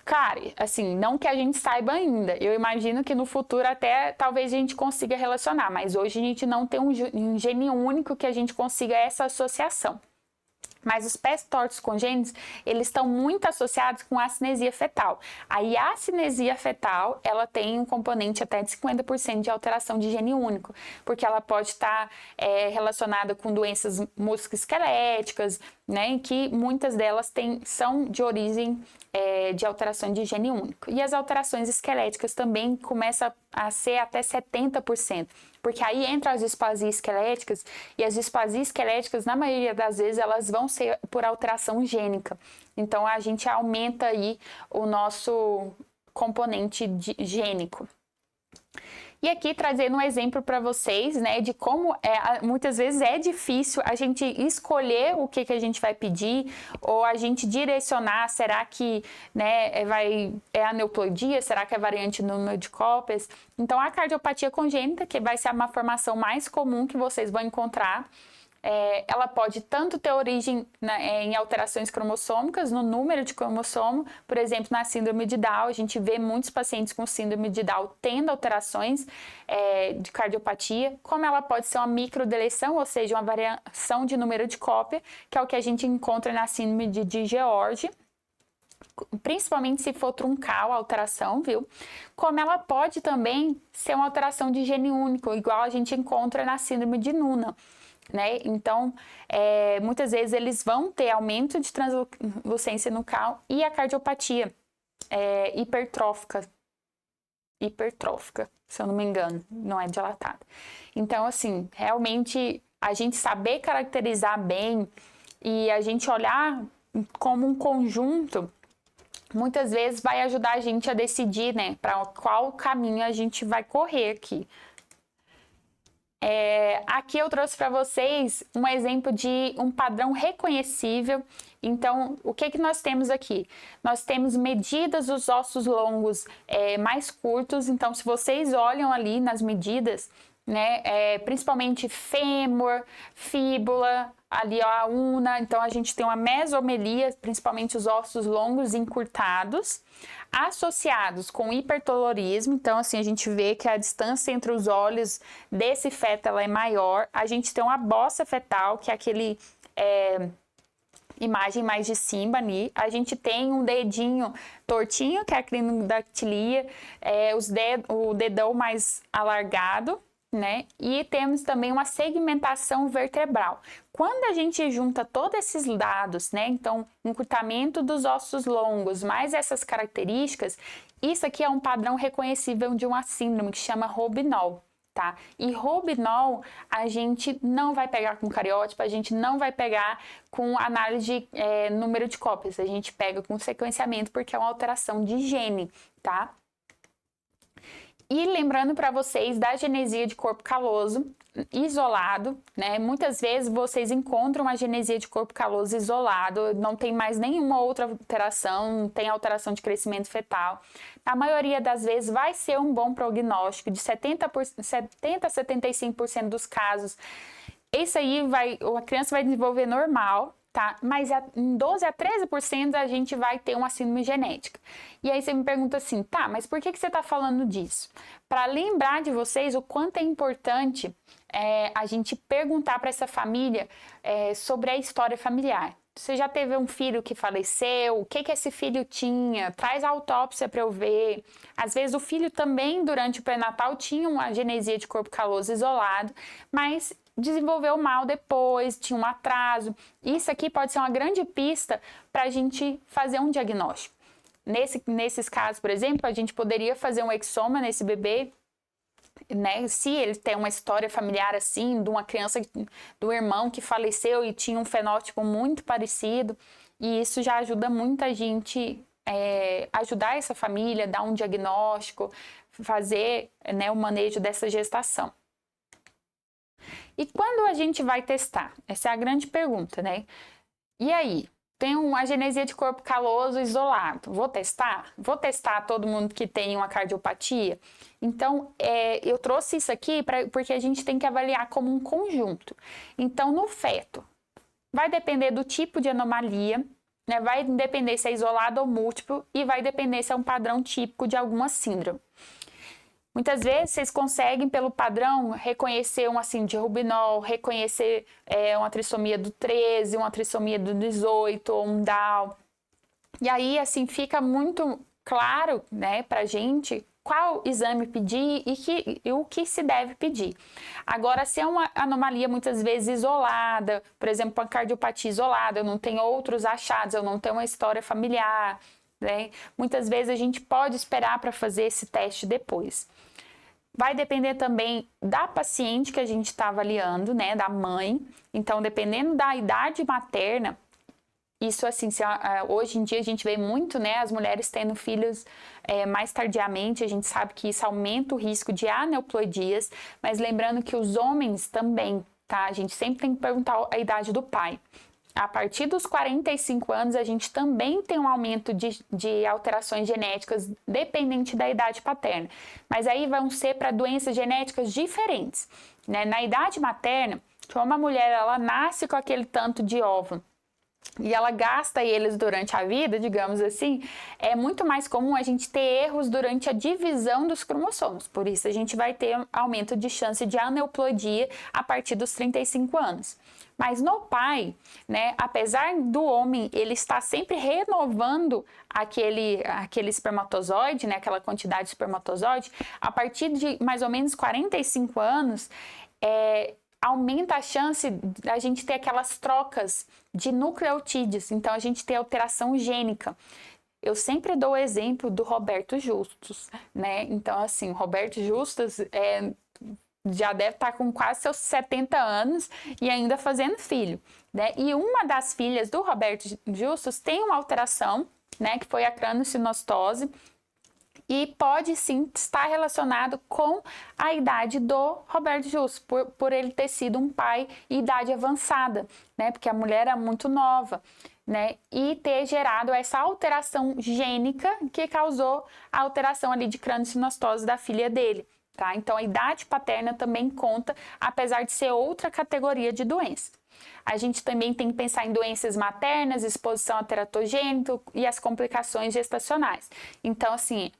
S1: Cara, assim, não que a gente saiba ainda, eu imagino que no futuro até talvez a gente consiga relacionar, mas hoje a gente não tem um gene único que a gente consiga essa associação. Mas os pés tortos congênitos, eles estão muito associados com a cinesia fetal. Aí a cinesia fetal, ela tem um componente até de 50% de alteração de gene único, porque ela pode estar relacionada com doenças musculoesqueléticas, né, que muitas delas são de origem de alteração de gene único. E as alterações esqueléticas também começam a ser até 70%, porque aí entra as displasias esqueléticas, e as displasias esqueléticas, na maioria das vezes, elas vão ser por alteração gênica. Então, a gente aumenta aí o nosso componente gênico. E aqui trazendo um exemplo para vocês, né, de como muitas vezes é difícil a gente escolher o que a gente vai pedir, ou a gente direcionar, será que, né, é aneuploidia, será que é variante no número de cópias? Então, a cardiopatia congênita, que vai ser uma formação mais comum que vocês vão encontrar, ela pode tanto ter origem em alterações cromossômicas, no número de cromossomo, por exemplo, na síndrome de Down, a gente vê muitos pacientes com síndrome de Down tendo alterações de cardiopatia, como ela pode ser uma microdeleção, ou seja, uma variação de número de cópia, que é o que a gente encontra na síndrome de George, principalmente se for truncal a alteração, viu? Como ela pode também ser uma alteração de gene único, igual a gente encontra na síndrome de Noonan. Né? Então, muitas vezes eles vão ter aumento de translucência nucal e a cardiopatia hipertrófica, se eu não me engano, não é dilatada. Então, assim, realmente a gente saber caracterizar bem e a gente olhar como um conjunto, muitas vezes vai ajudar a gente a decidir, né, para qual caminho a gente vai correr aqui. Aqui eu trouxe para vocês um exemplo de um padrão reconhecível. Então, o que nós temos aqui? Nós temos medidas dos ossos longos mais curtos. Então, se vocês olham ali nas medidas, né, principalmente fêmur, fíbula, ali ó, a una, então a gente tem uma mesomelia, principalmente os ossos longos encurtados, associados com hipertolorismo. Então assim, a gente vê que a distância entre os olhos desse feto ela é maior. A gente tem uma bossa fetal, que é aquele imagem mais de cima ali. A gente tem um dedinho tortinho, que é a clinodactilia, o dedão mais alargado, né? E temos também uma segmentação vertebral. Quando a gente junta todos esses dados, né? Então, encurtamento dos ossos longos, mais essas características, isso aqui é um padrão reconhecível de uma síndrome que chama Robinol, tá? E Robinol a gente não vai pegar com cariótipo, a gente não vai pegar com análise de número de cópias, a gente pega com sequenciamento porque é uma alteração de gene, tá? E lembrando para vocês da genesia de corpo caloso isolado, né? Muitas vezes vocês encontram a genesia de corpo caloso isolado, não tem mais nenhuma outra alteração, não tem alteração de crescimento fetal. Na maioria das vezes vai ser um bom prognóstico, de 70 a 75% dos casos. Isso aí a criança vai desenvolver normal, tá? Mas em 12 a 13% a gente vai ter uma síndrome genética. E aí você me pergunta assim, tá, mas por que você está falando disso? Para lembrar de vocês o quanto é importante a gente perguntar para essa família sobre a história familiar. Você já teve um filho que faleceu? O que esse filho tinha? Traz a autópsia para eu ver. Às vezes o filho também, durante o pré-natal, tinha uma genesia de corpo caloso isolado, mas desenvolveu mal depois, tinha um atraso. Isso aqui pode ser uma grande pista para a gente fazer um diagnóstico. Nesses casos, por exemplo, a gente poderia fazer um exoma nesse bebê, né? Se ele tem uma história familiar assim, de uma criança, do irmão que faleceu e tinha um fenótipo muito parecido, e isso já ajuda muita gente, ajudar essa família, dar um diagnóstico, fazer, né, o manejo dessa gestação. E quando a gente vai testar? Essa é a grande pergunta, né? E aí? Tem uma genesia de corpo caloso isolado. Vou testar? Vou testar todo mundo que tem uma cardiopatia? Então, eu trouxe isso aqui porque a gente tem que avaliar como um conjunto. Então, no feto, vai depender do tipo de anomalia, né? Vai depender se é isolado ou múltiplo e vai depender se é um padrão típico de alguma síndrome. Muitas vezes vocês conseguem, pelo padrão, reconhecer uma síndrome de Robinol, reconhecer uma trissomia do 13, uma trissomia do 18, ou um Down. E aí, assim, fica muito claro, né, pra gente qual exame pedir e o que se deve pedir. Agora, se é uma anomalia muitas vezes isolada, por exemplo, uma cardiopatia isolada, eu não tenho outros achados, eu não tenho uma história familiar, né? Muitas vezes a gente pode esperar para fazer esse teste depois. Vai depender também da paciente que a gente está avaliando, né, da mãe. Então, dependendo da idade materna, isso assim, hoje em dia a gente vê muito, né, as mulheres tendo filhos mais tardiamente, a gente sabe que isso aumenta o risco de aneuploidias, mas lembrando que os homens também, tá? A gente sempre tem que perguntar a idade do pai. A partir dos 45 anos, a gente também tem um aumento de alterações genéticas dependente da idade paterna. Mas aí vão ser para doenças genéticas diferentes, né? Na idade materna, como a mulher ela nasce com aquele tanto de óvulo e ela gasta eles durante a vida, digamos assim, é muito mais comum a gente ter erros durante a divisão dos cromossomos. Por isso, a gente vai ter aumento de chance de aneuploidia a partir dos 35 anos. Mas no pai, né, apesar do homem ele estar sempre renovando aquele espermatozoide, né, aquela quantidade de espermatozoide, a partir de mais ou menos 45 anos, aumenta a chance da gente ter aquelas trocas de nucleotídeos, então a gente tem alteração gênica. Eu sempre dou o exemplo do Roberto Justus, né? Então, assim, Roberto Justus já deve estar com quase seus 70 anos e ainda fazendo filho, né? E uma das filhas do Roberto Justus tem uma alteração, né, que foi a crâniosinostose, e pode sim estar relacionado com a idade do Roberto Justus, por ele ter sido um pai em idade avançada, né? Porque a mulher era muito nova, né? E ter gerado essa alteração gênica que causou a alteração ali de crâniosinostose da filha dele, tá? Então a idade paterna também conta, apesar de ser outra categoria de doença. A gente também tem que pensar em doenças maternas, exposição a teratogênito e as complicações gestacionais. Então, assim,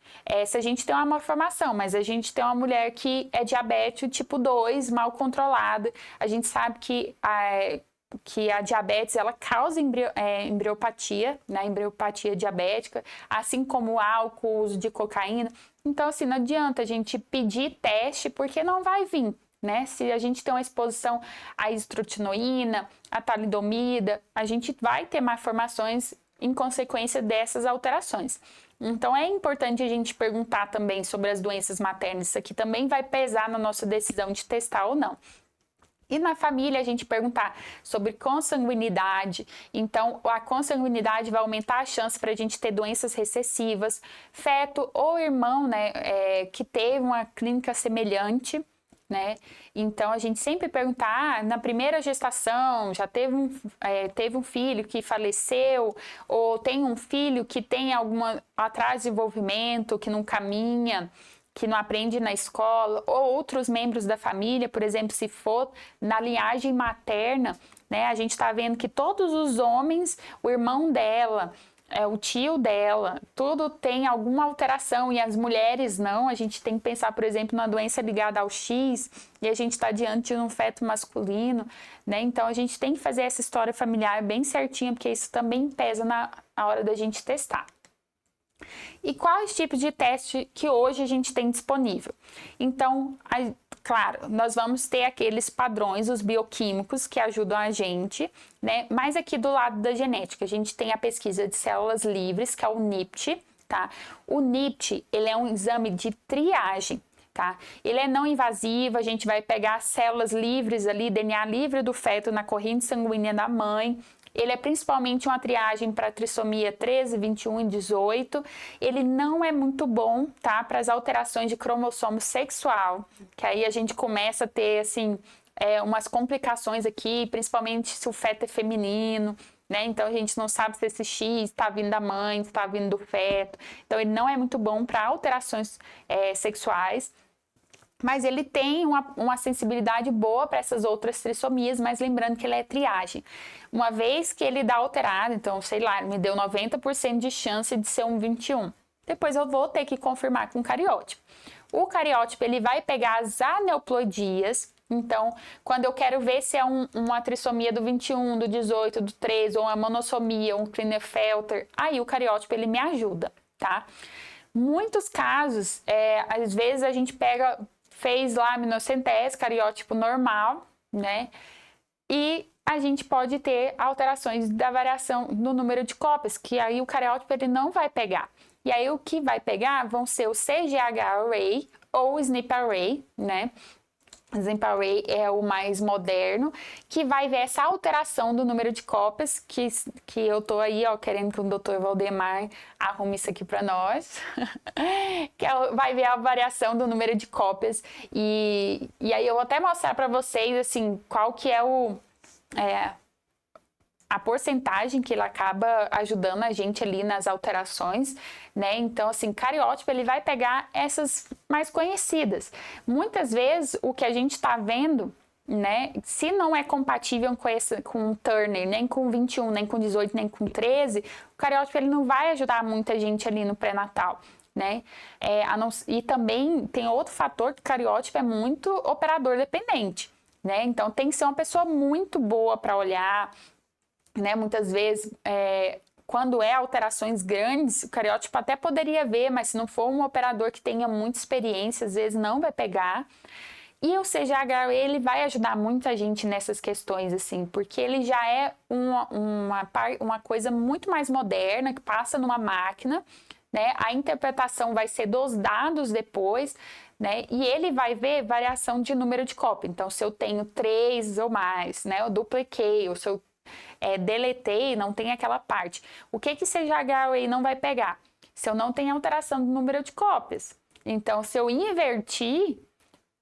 S1: se a gente tem uma malformação, mas a gente tem uma mulher que é diabético tipo 2, mal controlada, a gente sabe que a diabetes, ela causa embriopatia, né, embriopatia diabética, assim como o álcool, o uso de cocaína. Então, assim, não adianta a gente pedir teste, porque não vai vir, né? Se a gente tem uma exposição à isotretinoína, à talidomida, a gente vai ter malformações em consequência dessas alterações. Então, é importante a gente perguntar também sobre as doenças maternas. Isso aqui também vai pesar na nossa decisão de testar ou não. E na família, a gente perguntar sobre consanguinidade. Então, a consanguinidade vai aumentar a chance para a gente ter doenças recessivas. Feto ou irmão, né, que teve uma clínica semelhante, né? Então, a gente sempre perguntar, na primeira gestação, já teve um filho que faleceu, ou tem um filho que tem alguma atraso de desenvolvimento, que não caminha, que não aprende na escola, ou outros membros da família, por exemplo, se for na linhagem materna, né, a gente está vendo que todos os homens, o irmão dela, o tio dela, tudo tem alguma alteração e as mulheres não. A gente tem que pensar, por exemplo, numa doença ligada ao X e a gente está diante de um feto masculino, né? Então a gente tem que fazer essa história familiar bem certinha, porque isso também pesa na hora da gente testar. E quais tipos de teste que hoje a gente tem disponível? Então, claro, nós vamos ter aqueles padrões, os bioquímicos, que ajudam a gente, né? Mas aqui do lado da genética, a gente tem a pesquisa de células livres, que é o NIPT, tá? O NIPT, ele é um exame de triagem, tá? Ele é não invasivo, a gente vai pegar células livres ali, DNA livre do feto na corrente sanguínea da mãe. Ele é principalmente uma triagem para trissomia 13, 21 e 18. Ele não é muito bom, tá, para as alterações de cromossomo sexual, que aí a gente começa a ter, assim, umas complicações aqui, principalmente se o feto é feminino, né? Então a gente não sabe se esse X está vindo da mãe, se está vindo do feto. Então ele não é muito bom para alterações sexuais. Mas ele tem uma sensibilidade boa para essas outras trissomias, mas lembrando que ele é triagem. Uma vez que ele dá alterado, então, sei lá, me deu 90% de chance de ser um 21. Depois eu vou ter que confirmar com o cariótipo. O cariótipo, ele vai pegar as aneuploidias. Então, quando eu quero ver se é uma trissomia do 21, do 18, do 13, ou uma monossomia, um Klinefelter, aí o cariótipo, ele me ajuda, tá? Muitos casos, às vezes a gente fez lá aminocentese, cariótipo normal, né? E a gente pode ter alterações da variação no número de cópias, que aí o cariótipo ele não vai pegar. E aí o que vai pegar vão ser o CGH array ou o SNP array, né? O SNP array é o mais moderno, que vai ver essa alteração do número de cópias, que eu tô aí, ó, querendo que o Dr. Valdemar arrume isso aqui para nós, que vai ver a variação do número de cópias, e aí eu vou até mostrar para vocês, assim, qual que é a porcentagem que ele acaba ajudando a gente ali nas alterações, né? Então, assim, cariótipo, ele vai pegar essas mais conhecidas. Muitas vezes, o que a gente está vendo, né? Se não é compatível com o Turner, nem com 21, nem com 18, nem com 13, o cariótipo, ele não vai ajudar muita gente ali no pré-natal, né? E também tem outro fator que o cariótipo é muito operador dependente, né? Então, tem que ser uma pessoa muito boa para olhar, né? Muitas vezes, quando alterações grandes, o cariótipo até poderia ver, mas se não for um operador que tenha muita experiência, às vezes não vai pegar. E o CGH, ele vai ajudar muita gente nessas questões, assim, porque ele já é uma coisa muito mais moderna, que passa numa máquina, né? A interpretação vai ser dos dados depois, né? E ele vai ver variação de número de cópia. Então, se eu tenho 3 ou mais, né? Eu dupliquei, ou se eu deletei, não tem aquela parte. O que que CGH-Array não vai pegar? Se eu não tenho alteração do número de cópias. Então, se eu invertir,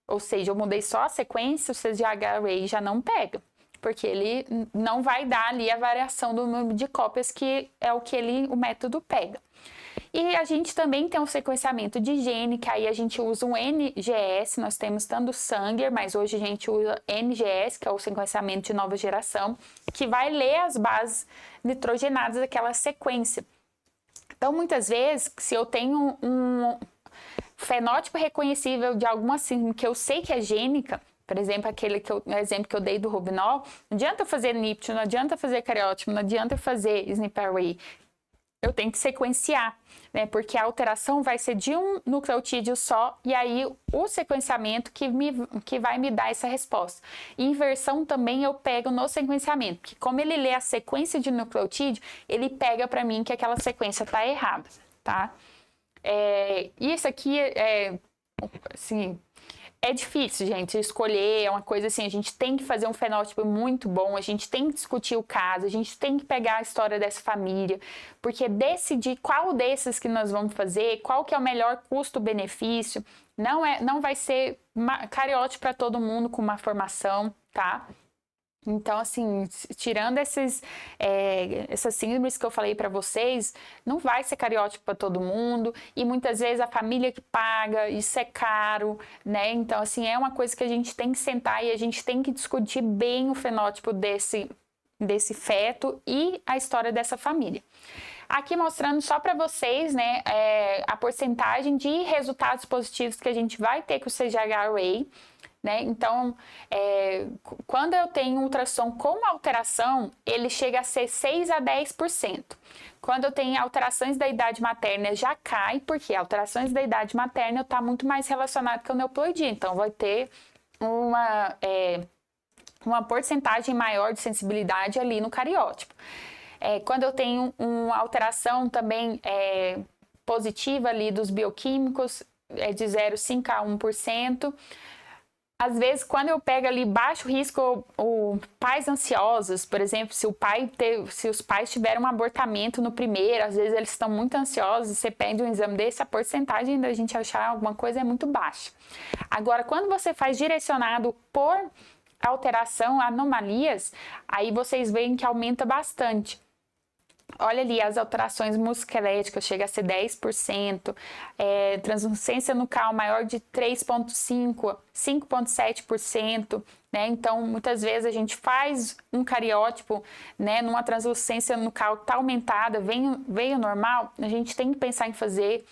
S1: ou seja, eu mudei só a sequência, o CGH-Array já não pega, porque ele não vai dar ali a variação do número de cópias, que é o que o método pega. E a gente também tem um sequenciamento de gene, que aí a gente usa um NGS, nós temos tanto Sanger, mas hoje a gente usa NGS, que é o sequenciamento de nova geração, que vai ler as bases nitrogenadas daquela sequência. Então, muitas vezes, se eu tenho um fenótipo reconhecível de alguma síndrome que eu sei que é gênica, por exemplo, o exemplo que eu dei do Robinol, não adianta eu fazer NIPT, não adianta eu fazer cariótipo, não adianta eu fazer SNP array. Eu tenho que sequenciar, né? Porque a alteração vai ser de um nucleotídeo só, e aí o sequenciamento que vai me dar essa resposta. Inversão também eu pego no sequenciamento, porque como ele lê a sequência de nucleotídeo, ele pega para mim que aquela sequência está errada, tá? Isso aqui assim, é difícil, gente, escolher, é uma coisa assim, a gente tem que fazer um fenótipo muito bom, a gente tem que discutir o caso, a gente tem que pegar a história dessa família, porque decidir qual desses que nós vamos fazer, qual que é o melhor custo-benefício, não vai ser cariótipo para todo mundo com uma formação, tá? Então, assim, tirando essas síndromes que eu falei para vocês, não vai ser cariótipo para todo mundo, e muitas vezes a família que paga, isso é caro, né? Então, assim, é uma coisa que a gente tem que sentar e a gente tem que discutir bem o fenótipo desse feto e a história dessa família. Aqui mostrando só para vocês, né, a porcentagem de resultados positivos que a gente vai ter com o CGH-Array. Né? Então, quando eu tenho um ultrassom com alteração, ele chega a ser 6 a 10%. Quando eu tenho alterações da idade materna, já cai, porque alterações da idade materna está muito mais relacionado com a neoploidia. Então, vai ter uma porcentagem maior de sensibilidade ali no cariótipo. Quando eu tenho uma alteração também positiva ali dos bioquímicos, de 0,5 a 1%. Às vezes, quando eu pego ali baixo risco, pais ansiosos, por exemplo, se os pais tiveram um abortamento no primeiro, às vezes eles estão muito ansiosos, você pede um exame desse, a porcentagem da gente achar alguma coisa é muito baixa. Agora, quando você faz direcionado por alteração, anomalias, aí vocês veem que aumenta bastante. Olha ali, as alterações musculoesqueléticas chega a ser 10%, translucência nucal maior de 3,5%, 5,7%, né? Então, muitas vezes a gente faz um cariótipo, né, numa translucência nucal que está aumentada, veio normal, a gente tem que pensar em fazer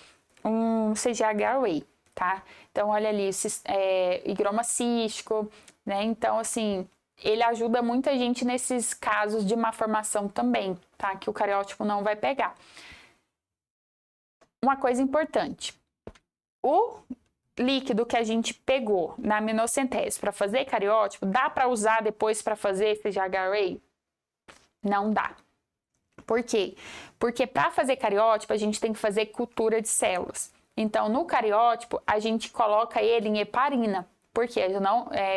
S1: um CGH-Array, tá? Então, olha ali, higroma cístico, né? Então, assim, ele ajuda muita gente nesses casos de má formação também, tá? Que o cariótipo não vai pegar. Uma coisa importante, o líquido que a gente pegou na aminocentese para fazer cariótipo, dá para usar depois para fazer CGH-Array? Não dá. Por quê? Porque para fazer cariótipo a gente tem que fazer cultura de células. Então, no cariótipo, a gente coloca ele em heparina, porque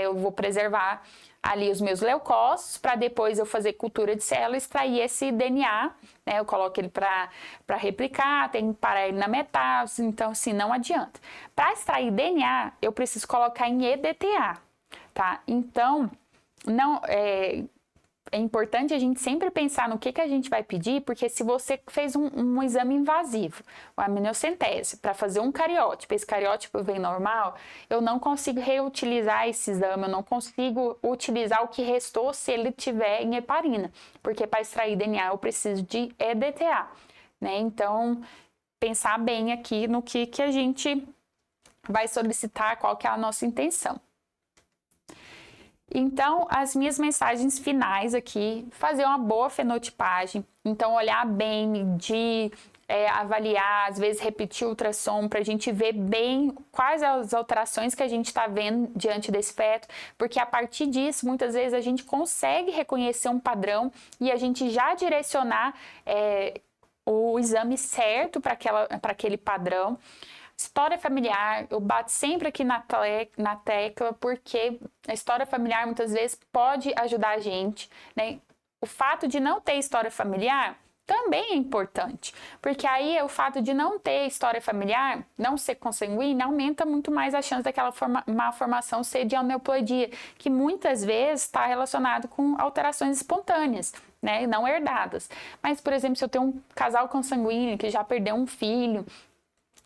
S1: eu vou preservar ali os meus leucócitos para depois eu fazer cultura de célula e extrair esse DNA, né? Eu coloco ele para replicar, tem que parar ele na metástase, então assim, não adianta. Para extrair DNA, eu preciso colocar em EDTA, tá? Então, é importante a gente sempre pensar no que a gente vai pedir, porque se você fez um exame invasivo, uma aminocentese, para fazer um cariótipo, esse cariótipo vem normal, eu não consigo reutilizar esse exame, eu não consigo utilizar o que restou se ele tiver em heparina, porque para extrair DNA eu preciso de EDTA, né? Então, pensar bem aqui no que a gente vai solicitar, qual que é a nossa intenção. Então, as minhas mensagens finais aqui, fazer uma boa fenotipagem, então olhar bem, medir, avaliar, às vezes repetir o ultrassom para a gente ver bem quais as alterações que a gente está vendo diante desse feto, porque a partir disso, muitas vezes a gente consegue reconhecer um padrão e a gente já direcionar o exame certo para aquele padrão. História familiar, eu bato sempre aqui na tecla, porque a história familiar muitas vezes pode ajudar a gente, né? O fato de não ter história familiar também é importante, porque aí o fato de não ter história familiar, não ser consanguíneo, aumenta muito mais a chance daquela malformação ser de aneuploidia, que muitas vezes está relacionado com alterações espontâneas, né, não herdadas. Mas, por exemplo, se eu tenho um casal consanguíneo que já perdeu um filho,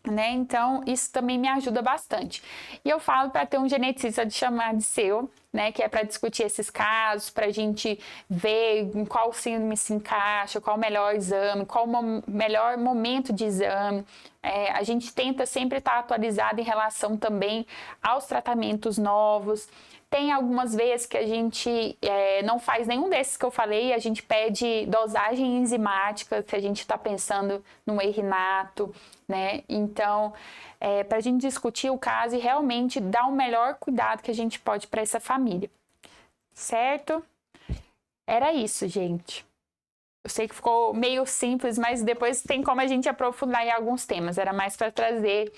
S1: né, então isso também me ajuda bastante. E eu falo para ter um geneticista de chamar de seu, né, que é para discutir esses casos, para a gente ver em qual síndrome se encaixa, qual o melhor exame, qual o melhor momento de exame. A gente tenta sempre estar atualizado em relação também aos tratamentos novos. Tem algumas vezes que a gente não faz nenhum desses que eu falei, a gente pede dosagem enzimática, se a gente está pensando no erinato, né? Então, para a gente discutir o caso e realmente dar o melhor cuidado que a gente pode para essa família, certo? Era isso, gente. Eu sei que ficou meio simples, mas depois tem como a gente aprofundar em alguns temas. Era mais para trazer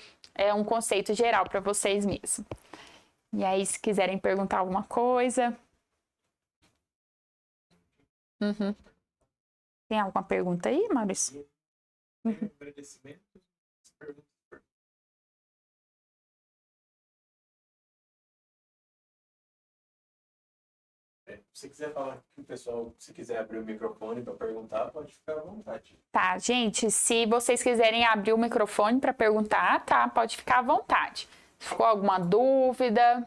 S1: um conceito geral para vocês mesmos. E aí, se quiserem perguntar alguma coisa. Uhum. Tem alguma pergunta aí, Maurício?
S2: Uhum. Se quiser falar com o pessoal, se quiser abrir o microfone para perguntar, pode ficar à vontade.
S1: Tá, gente, se vocês quiserem abrir o microfone para perguntar, tá? Pode ficar à vontade. Se ficou alguma dúvida,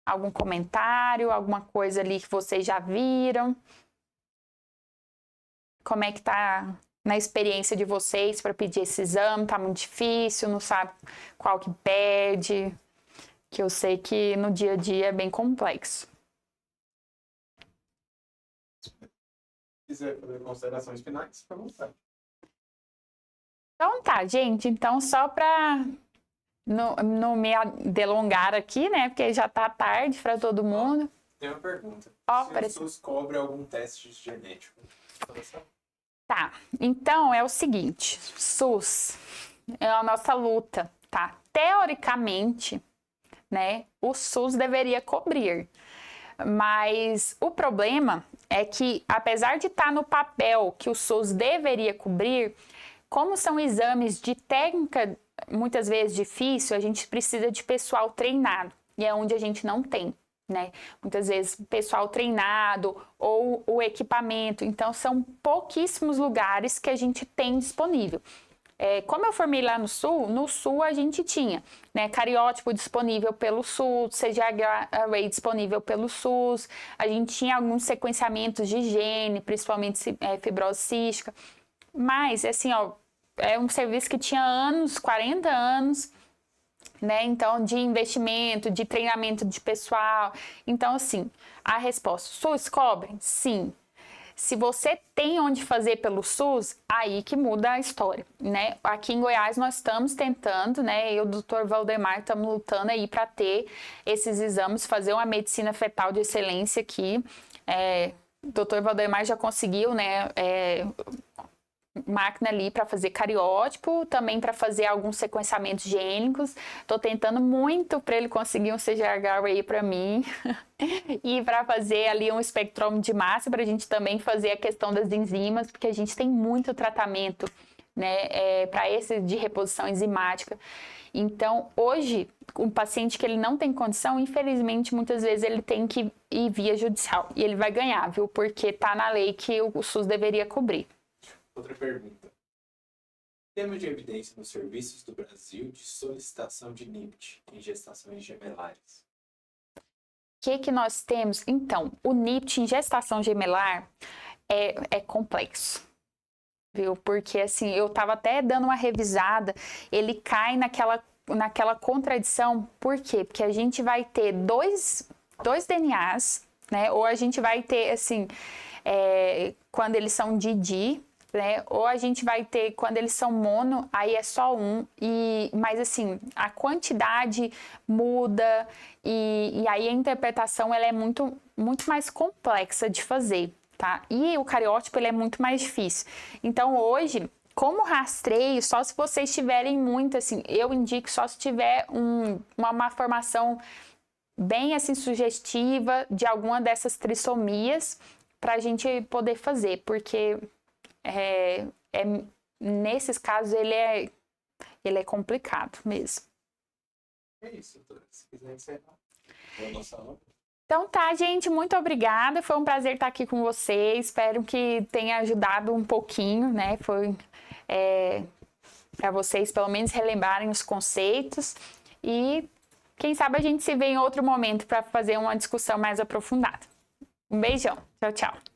S1: algum comentário, alguma coisa ali que vocês já viram. Como é que tá na experiência de vocês para pedir esse exame? Tá muito difícil, não sabe qual que pede? Que eu sei que no dia a dia é bem complexo.
S2: Se quiser fazer considerações finais, fica à vontade.
S1: Então tá, gente. Então só para não me delongar aqui, né? Porque já tá tarde para todo mundo.
S2: Tem uma pergunta.
S1: Se
S2: o SUS cobre algum teste genético?
S1: Tá, então é o seguinte, SUS é a nossa luta, tá? Teoricamente, né, o SUS deveria cobrir, mas o problema é que, apesar de estar no papel que o SUS deveria cobrir, como são exames de técnica muitas vezes difícil, a gente precisa de pessoal treinado, e é onde a gente não tem. Né? Muitas vezes pessoal treinado ou o equipamento, então são pouquíssimos lugares que a gente tem disponível. Como eu formei lá no Sul a gente tinha, né, cariótipo disponível pelo SUS, CGH Array disponível pelo SUS, a gente tinha alguns sequenciamentos de gene, principalmente fibrose cística, mas assim, ó, é um serviço que tinha anos, 40 anos, né? Então, de investimento, de treinamento de pessoal. Então, assim, a resposta, SUS cobre? Sim. Se você tem onde fazer pelo SUS, aí que muda a história, né? Aqui em Goiás nós estamos tentando, né? Eu e o Dr. Valdemar estamos lutando aí para ter esses exames, fazer uma medicina fetal de excelência aqui. O Dr. Valdemar já conseguiu, né? Máquina ali para fazer cariótipo, também para fazer alguns sequenciamentos gênicos. Estou tentando muito para ele conseguir um CGH Array para mim e para fazer ali um espectrômetro de massa para a gente também fazer a questão das enzimas, porque a gente tem muito tratamento, né, para esse de reposição enzimática. Então, hoje, um paciente que ele não tem condição, infelizmente, muitas vezes ele tem que ir via judicial e ele vai ganhar, viu? Porque tá na lei que o SUS deveria cobrir.
S2: Outra pergunta. Temos de evidência nos serviços do Brasil de solicitação de NIPT em gestações gemelares?
S1: O que nós temos? Então, o NIPT em gestação gemelar é complexo, viu? Porque, assim, eu estava até dando uma revisada, ele cai naquela contradição. Por quê? Porque a gente vai ter dois DNAs, né? Ou a gente vai ter, assim, quando eles são DD, né? Ou a gente vai ter, quando eles são mono, aí é só um, mas assim, a quantidade muda e aí a interpretação ela é muito, muito mais complexa de fazer, tá? E o cariótipo ele é muito mais difícil. Então hoje, Como rastreio, só se vocês tiverem muito, assim, eu indico só se tiver uma formação bem, assim, sugestiva de alguma dessas trissomias para a gente poder fazer, porque nesses casos ele é complicado mesmo.
S2: É isso, doutora. Se quiser encerrar. Boa nossa aula.
S1: Então tá, gente, muito obrigada. Foi um prazer estar aqui com vocês. Espero que tenha ajudado um pouquinho, né? Foi para vocês, pelo menos, relembrarem os conceitos. E quem sabe a gente se vê em outro momento para fazer uma discussão mais aprofundada. Um beijão. Tchau, tchau.